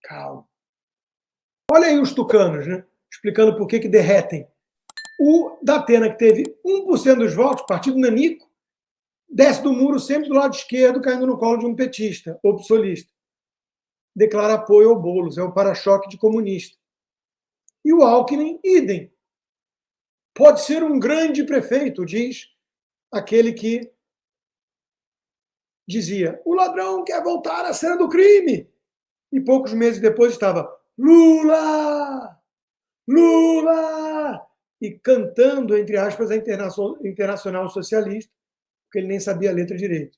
Calma. Olha aí os tucanos, né? Explicando por que derretem. O Datena, que teve 1% dos votos, partido nanico, desce do muro sempre do lado esquerdo, caindo no colo de um petista, opsolista. Declara apoio ao Boulos, é o para-choque de comunista. E o Alckmin, idem. Pode ser um grande prefeito, diz aquele que dizia: o ladrão quer voltar à cena do crime. E poucos meses depois estava: Lula! Lula! E cantando, entre aspas, a Internacional Socialista, porque ele nem sabia a letra direito.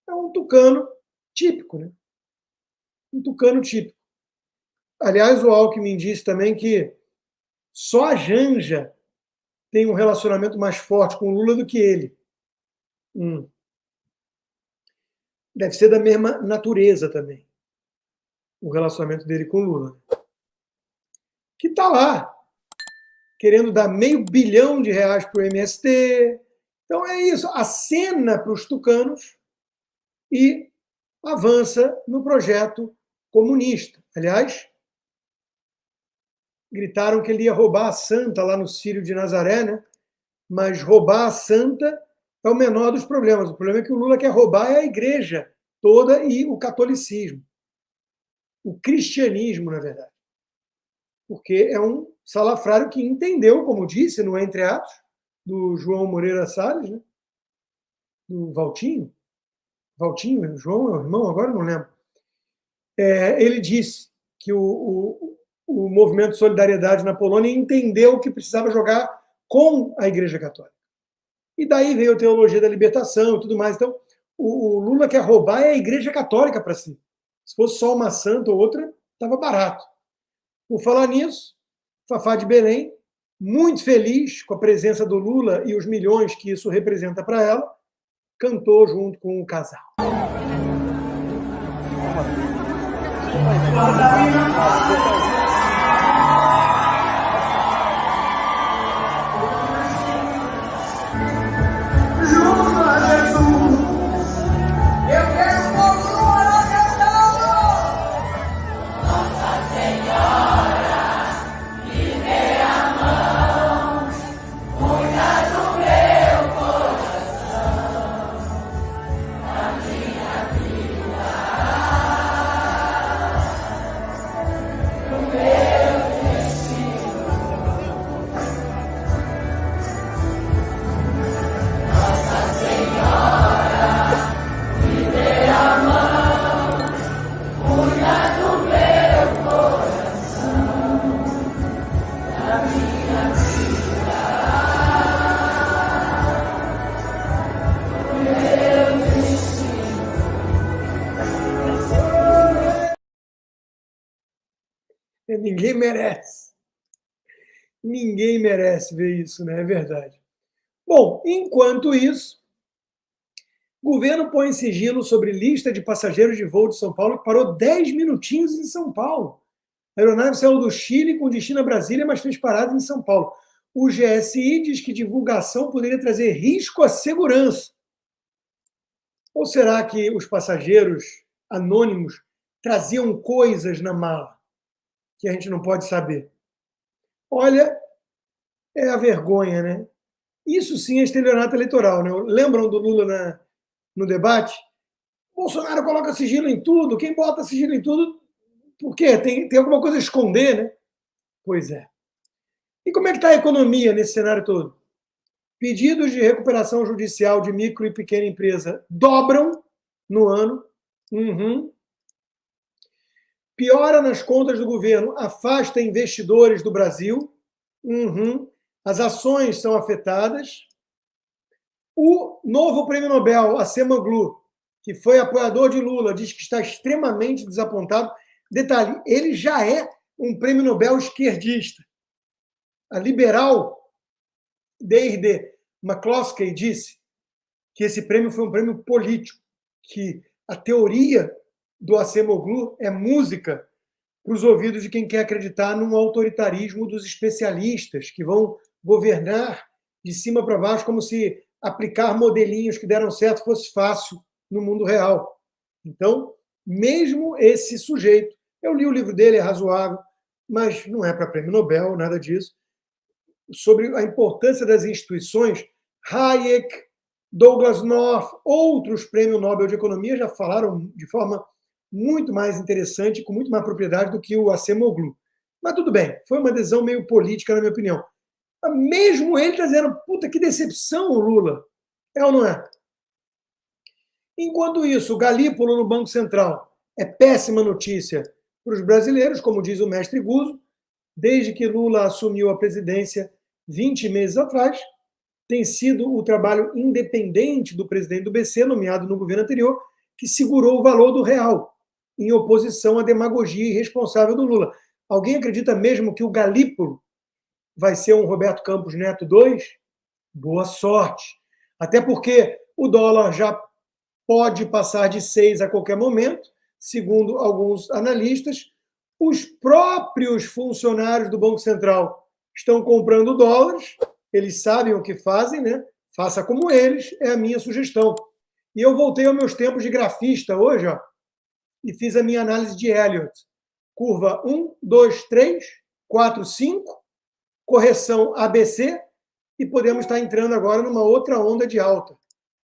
É um tucano típico, né? Um tucano típico. Aliás, o Alckmin disse também que só a Janja tem um relacionamento mais forte com o Lula do que ele. Deve ser da mesma natureza também, o relacionamento dele com o Lula. Que está lá, querendo dar R$500 bilhão para o MST. Então é isso, acena para os tucanos e avança no projeto comunista. Aliás, gritaram que ele ia roubar a santa lá no Círio de Nazaré, né? Mas roubar a santa é o menor dos problemas. O problema é que o Lula quer roubar a igreja toda e o catolicismo. O cristianismo, na verdade. Porque é um salafrário que entendeu, como disse no Entre Atos, do João Moreira Salles, né? Do Valtinho. Valtinho, João é o irmão, agora não lembro. Ele disse que o movimento de solidariedade na Polônia entendeu que precisava jogar com a Igreja Católica. E daí veio a teologia da libertação e tudo mais. Então, o Lula quer roubar a Igreja Católica para si. Se fosse só uma santa ou outra, estava barato. Por falar nisso, Fafá de Belém, muito feliz com a presença do Lula e os milhões que isso representa para ela, cantou junto com o casal. Ninguém merece. Ninguém merece ver isso, né? É verdade. Bom, enquanto isso, o governo põe sigilo sobre lista de passageiros de voo de São Paulo que parou 10 minutinhos em São Paulo. A aeronave saiu do Chile com destino a Brasília, mas fez parada em São Paulo. O GSI diz que divulgação poderia trazer risco à segurança. Ou será que os passageiros anônimos traziam coisas na mala que a gente não pode saber? Olha, é a vergonha, né? Isso sim é estelionato eleitoral, né? Lembram do Lula no debate? Bolsonaro coloca sigilo em tudo. Quem bota sigilo em tudo, por quê? Tem alguma coisa a esconder, né? Pois é. E como é que está a economia nesse cenário todo? Pedidos de recuperação judicial de micro e pequena empresa dobram no ano. Piora nas contas do governo, afasta investidores do Brasil. As ações são afetadas. O novo prêmio Nobel, Acemoglu, que foi apoiador de Lula, diz que está extremamente desapontado. Detalhe, ele já é um prêmio Nobel esquerdista. A liberal Deirdre McCloskey disse que esse prêmio foi um prêmio político, que a teoria do Acemoglu é música para os ouvidos de quem quer acreditar num autoritarismo dos especialistas que vão governar de cima para baixo como se aplicar modelinhos que deram certo fosse fácil no mundo real. Então, mesmo esse sujeito Eu li o livro dele, é razoável, mas não é para prêmio Nobel, nada disso. Sobre a importância das instituições, Hayek, Douglas North, outros prêmios Nobel de Economia já falaram de forma muito mais interessante, com muito mais propriedade do que o Acemoglu. Mas tudo bem, foi uma decisão meio política, na minha opinião. Mas mesmo ele está dizendo, puta, que decepção o Lula. É ou não é? Enquanto isso, o Galípolo no Banco Central é péssima notícia para os brasileiros, como diz o mestre Guzzo, desde que Lula assumiu a presidência 20 meses atrás, tem sido o trabalho independente do presidente do BC, nomeado no governo anterior, que segurou o valor do real, em oposição à demagogia irresponsável do Lula. Alguém acredita mesmo que o Galípolo vai ser um Roberto Campos Neto 2? Boa sorte. Até porque o dólar já pode passar de 6 a qualquer momento, segundo alguns analistas. Os próprios funcionários do Banco Central estão comprando dólares, eles sabem o que fazem, né? Faça como eles, é a minha sugestão. E eu voltei aos meus tempos de grafista hoje, ó, e fiz a minha análise de Elliott. Curva 1, 2, 3, 4, 5, correção ABC, e podemos estar entrando agora numa outra onda de alta.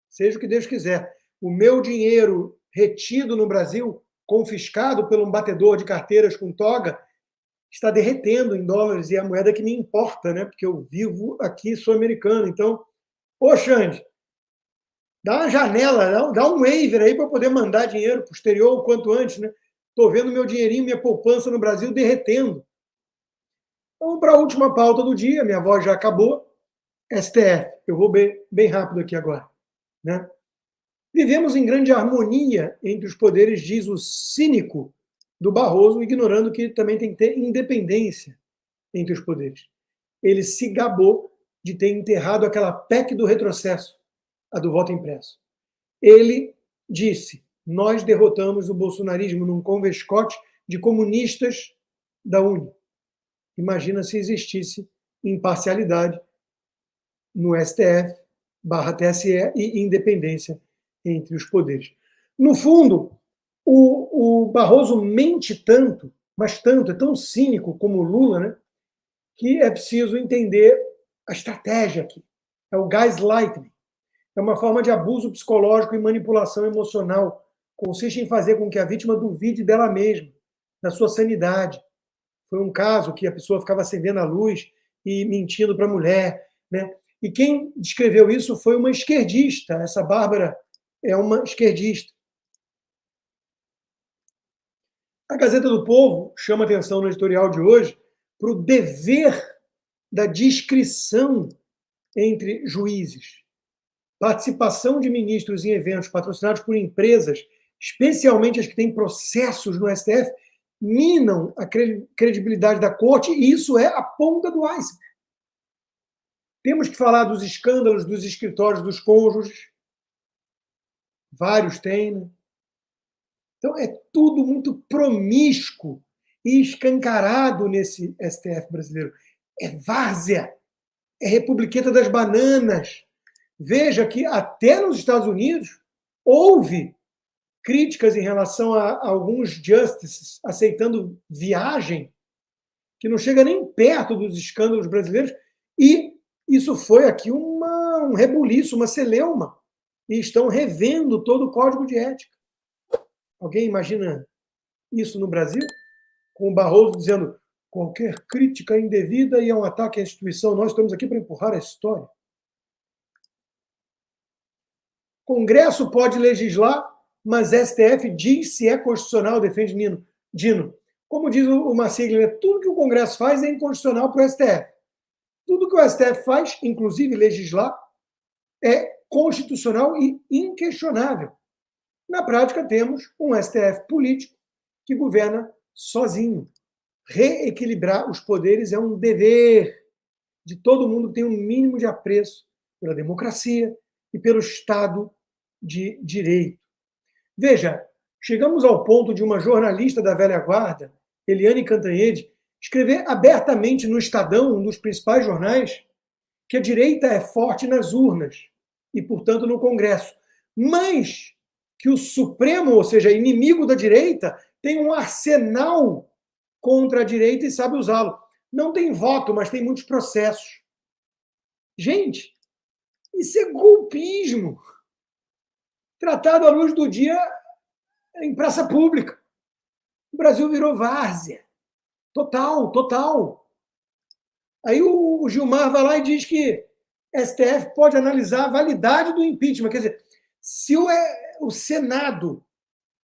Seja o que Deus quiser. O meu dinheiro retido no Brasil, confiscado por um batedor de carteiras com toga, está derretendo em dólares, e é a moeda que me importa, né? Porque eu vivo aqui, sou americano. Então, ô Xande, dá uma janela, dá um waiver aí para poder mandar dinheiro para o exterior o quanto antes, né? Estou vendo meu dinheirinho, minha poupança no Brasil derretendo. Vamos para a última pauta do dia, minha voz já acabou. STF. Eu vou bem rápido aqui agora, né? Vivemos em grande harmonia entre os poderes, diz o cínico do Barroso, ignorando que também tem que ter independência entre os poderes. Ele se gabou de ter enterrado aquela PEC do retrocesso, a do voto impresso. Ele disse, nós derrotamos o bolsonarismo num convescote de comunistas da UNE. Imagina se existisse imparcialidade no STF/TSE e independência entre os poderes. No fundo, o Barroso mente tanto, mas tanto, é tão cínico como o Lula, né, que é preciso entender a estratégia aqui. É o gaslighting. É uma forma de abuso psicológico e manipulação emocional. Consiste em fazer com que a vítima duvide dela mesma, da sua sanidade. Foi um caso que a pessoa ficava acendendo a luz e mentindo para a mulher, né? E quem descreveu isso foi uma esquerdista. Essa Bárbara é uma esquerdista. A Gazeta do Povo chama atenção no editorial de hoje para o dever da discrição entre juízes. Participação de ministros em eventos patrocinados por empresas, especialmente as que têm processos no STF, minam a credibilidade da corte, e isso é a ponta do iceberg. Temos que falar dos escândalos dos escritórios dos cônjuges. Vários têm, né? Então, é tudo muito promíscuo e escancarado nesse STF brasileiro. É várzea, é republiqueta das bananas. Veja que até nos Estados Unidos houve críticas em relação a alguns justices aceitando viagem que não chega nem perto dos escândalos brasileiros, e isso foi aqui um rebuliço, uma celeuma, e estão revendo todo o código de ética. Alguém imagina isso no Brasil? Com o Barroso dizendo qualquer crítica indevida e é um ataque à instituição, nós estamos aqui para empurrar a história. Congresso pode legislar, mas STF diz se é constitucional, defende Dino. Como diz o Marcílio, tudo que o Congresso faz é inconstitucional para o STF. Tudo que o STF faz, inclusive legislar, é constitucional e inquestionável. Na prática, temos um STF político que governa sozinho. Reequilibrar os poderes é um dever de todo mundo que tem um mínimo de apreço pela democracia e pelo Estado de Direito. Veja, chegamos ao ponto de uma jornalista da velha guarda, Eliane Cantanhede, escrever abertamente no Estadão, um dos principais jornais, que a direita é forte nas urnas e, portanto, no Congresso, mas que o Supremo, ou seja, inimigo da direita, tem um arsenal contra a direita e sabe usá-lo. Não tem voto, mas tem muitos processos. Gente, isso é golpismo. Tratado à luz do dia em praça pública. O Brasil virou várzea. Total, total. Aí o Gilmar vai lá e diz que STF pode analisar a validade do impeachment. Quer dizer, se o Senado,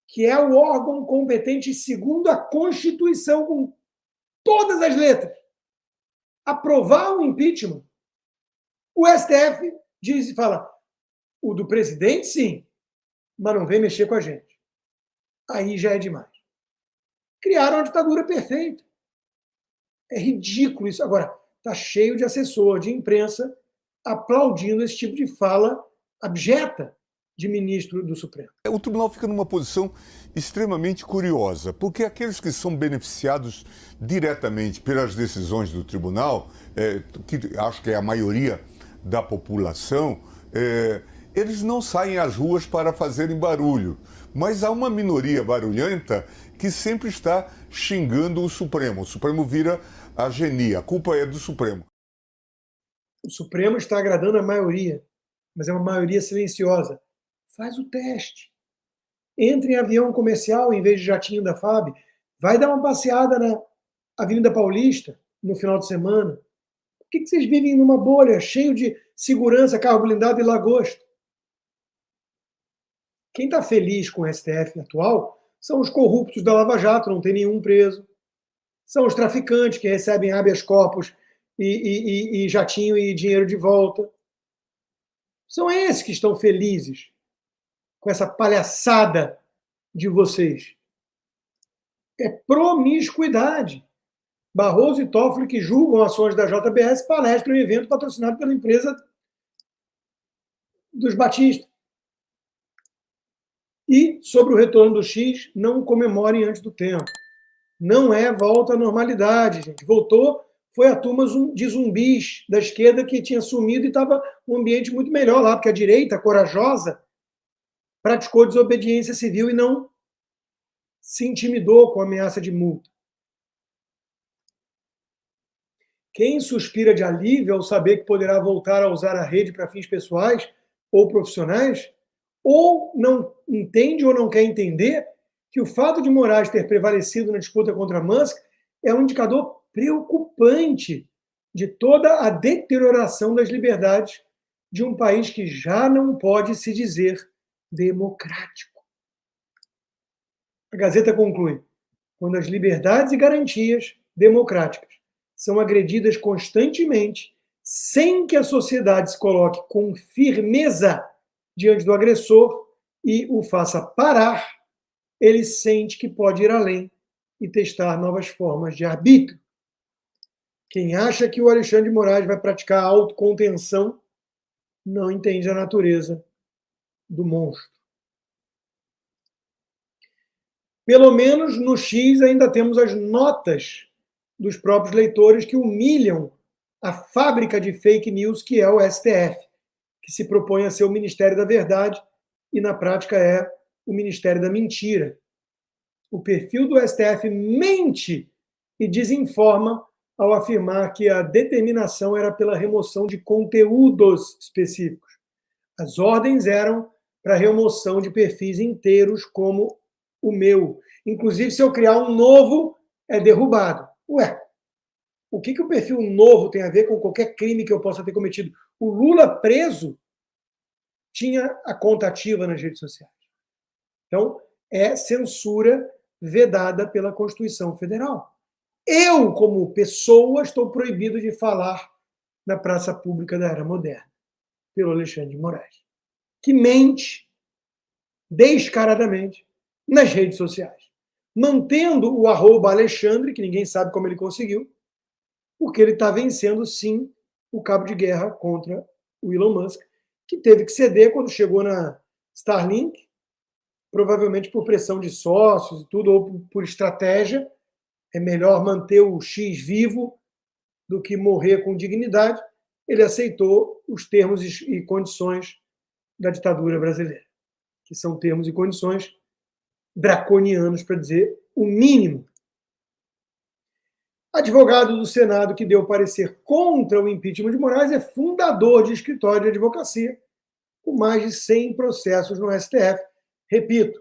que é o órgão competente segundo a Constituição, com todas as letras, aprovar o impeachment, o STF diz e fala, o do presidente, sim, mas não vem mexer com a gente. Aí já é demais. Criaram uma ditadura perfeita. É ridículo isso. Agora, está cheio de assessor de imprensa aplaudindo esse tipo de fala abjeta de ministro do Supremo. O tribunal fica numa posição extremamente curiosa, porque aqueles que são beneficiados diretamente pelas decisões do tribunal, que acho que é a maioria da população, eles não saem às ruas para fazerem barulho. Mas há uma minoria barulhenta que sempre está xingando o Supremo. O Supremo vira a genia. A culpa é do Supremo. O Supremo está agradando a maioria, mas é uma maioria silenciosa. Faz o teste. Entre em avião comercial em vez de jatinho da FAB. Vai dar uma passeada na Avenida Paulista no final de semana. Por que vocês vivem numa bolha cheio de segurança, carro blindado e lagosta? Quem está feliz com o STF atual são os corruptos da Lava Jato, não tem nenhum preso. São os traficantes que recebem habeas corpus e jatinho e dinheiro de volta. São esses que estão felizes com essa palhaçada de vocês. É promiscuidade. Barroso e Toffoli, que julgam ações da JBS, palestram em evento patrocinado pela empresa dos Batista. E, sobre o retorno do X, não comemorem antes do tempo. Não é volta à normalidade, gente. Voltou, foi a turma de zumbis da esquerda que tinha sumido e estava um ambiente muito melhor lá, porque a direita, corajosa, praticou desobediência civil e não se intimidou com a ameaça de multa. Quem suspira de alívio ao saber que poderá voltar a usar a rede para fins pessoais ou profissionais, ou não entende ou não quer entender que o fato de Moraes ter prevalecido na disputa contra Musk é um indicador preocupante de toda a deterioração das liberdades de um país que já não pode se dizer democrático. A Gazeta conclui: quando as liberdades e garantias democráticas são agredidas constantemente, sem que a sociedade se coloque com firmeza diante do agressor e o faça parar, ele sente que pode ir além e testar novas formas de arbítrio. Quem acha que o Alexandre de Moraes vai praticar autocontenção não entende a natureza do monstro. Pelo menos no X ainda temos as notas dos próprios leitores que humilham a fábrica de fake news que é o STF, que se propõe a ser o Ministério da Verdade e, na prática, é o Ministério da Mentira. O perfil do STF mente e desinforma ao afirmar que a determinação era pela remoção de conteúdos específicos. As ordens eram para remoção de perfis inteiros como o meu. Inclusive, se eu criar um novo, é derrubado. Ué, o que o perfil novo tem a ver com qualquer crime que eu possa ter cometido? O Lula preso tinha a conta ativa nas redes sociais. Então, é censura vedada pela Constituição Federal. Eu, como pessoa, estou proibido de falar na praça pública da era moderna, pelo Alexandre de Moraes, que mente descaradamente nas redes sociais, mantendo o @Alexandre, que ninguém sabe como ele conseguiu, porque ele está vencendo, sim, o cabo de guerra contra o Elon Musk, que teve que ceder quando chegou na Starlink, provavelmente por pressão de sócios e tudo, ou por estratégia. É melhor manter o X vivo do que morrer com dignidade. Ele aceitou os termos e condições da ditadura brasileira, que são termos e condições draconianos, para dizer o mínimo. Advogado do Senado que deu parecer contra o impeachment de Moraes é fundador de escritório de advocacia, com mais de 100 processos no STF. Repito,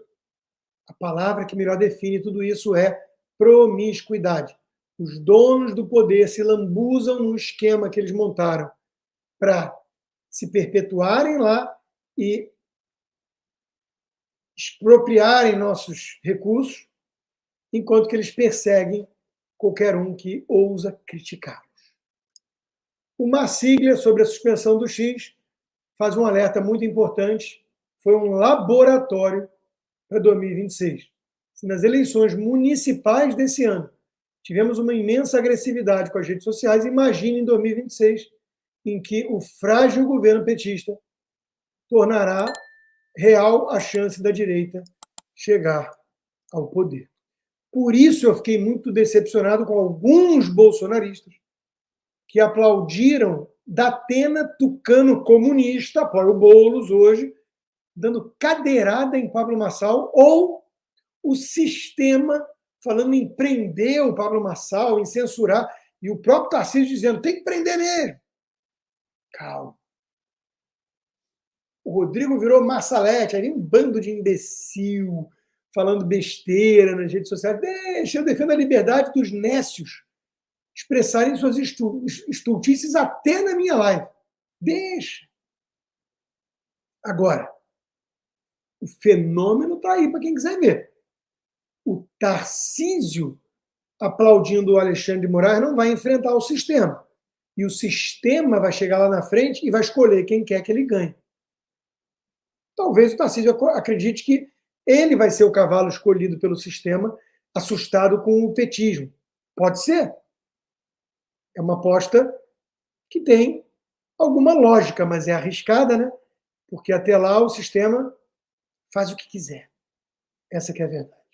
a palavra que melhor define tudo isso é promiscuidade. Os donos do poder se lambuzam no esquema que eles montaram para se perpetuarem lá e expropriarem nossos recursos, enquanto que eles perseguem qualquer um que ousa criticá-los. Uma sigla sobre a suspensão do X faz um alerta muito importante. Foi um laboratório para 2026. Se nas eleições municipais desse ano tivemos uma imensa agressividade com as redes sociais, imagine em 2026, em que o frágil governo petista tornará real a chance da direita chegar ao poder. Por isso eu fiquei muito decepcionado com alguns bolsonaristas que aplaudiram Datena Tucano comunista, apoia o Boulos hoje, dando cadeirada em Pablo Marçal, ou o sistema falando em prender o Pablo Marçal, em censurar, e o próprio Tarcísio dizendo, tem que prender mesmo. Calma. O Rodrigo virou Marsalete, aí um bando de imbecil, falando besteira nas redes sociais. Deixa, eu defendo a liberdade dos nécios expressarem suas estultices até na minha live. Deixa. Agora, o fenômeno está aí para quem quiser ver. O Tarcísio aplaudindo o Alexandre de Moraes não vai enfrentar o sistema. E o sistema vai chegar lá na frente e vai escolher quem quer que ele ganhe. Talvez o Tarcísio acredite que ele vai ser o cavalo escolhido pelo sistema, assustado com o petismo. Pode ser. É uma aposta que tem alguma lógica, mas é arriscada, né? Porque até lá o sistema faz o que quiser. Essa que é a verdade.